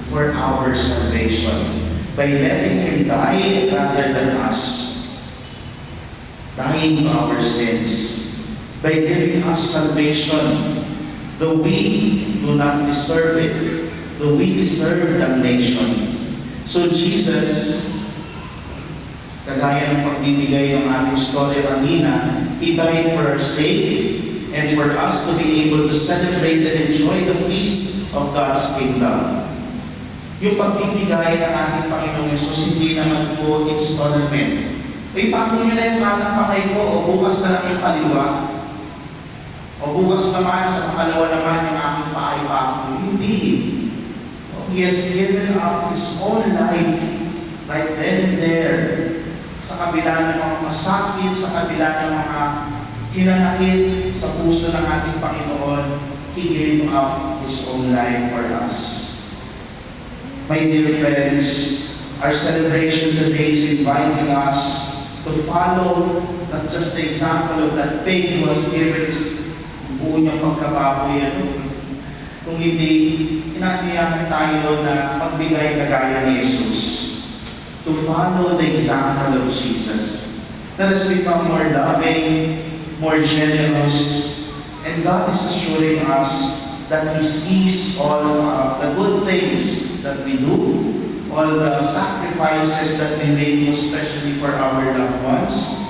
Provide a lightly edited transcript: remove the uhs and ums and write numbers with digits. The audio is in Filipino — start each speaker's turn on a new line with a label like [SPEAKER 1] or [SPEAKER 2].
[SPEAKER 1] for our salvation by letting Him die rather than us, dying to our sins, by giving us salvation, though we do not deserve it, though we deserve damnation. So Jesus, kagaya ng pagbibigay ng ating story kanina, He died for our sake and for us to be able to celebrate and enjoy the feast of God's kingdom. Yung pagbibigay ng ating Panginoong Yesus, hindi naman po installment. Ay, pako nyo na yung kanang pakay ko, o bukas na lang yung kaliwa. O bukas naman, sa makalawa naman yung aking paay pa. Hindi. He has given up His own life right then and there. Sa kabila ng mga masakit, sa kabila ng mga hinanakit sa puso ng ating Panginoon, He gave up His own life for us. My dear friends, our celebration today is inviting us to follow not just the example of that pig who was given his buo niyang pagkababoy. Kung hindi, inatiyahan tayo na magbigay kagaya ni Jesus, to follow the example of Jesus. Let us become more loving, more generous, and God is assuring us that He sees all the good things that we do, all the sacrifices that we make, especially for our loved ones.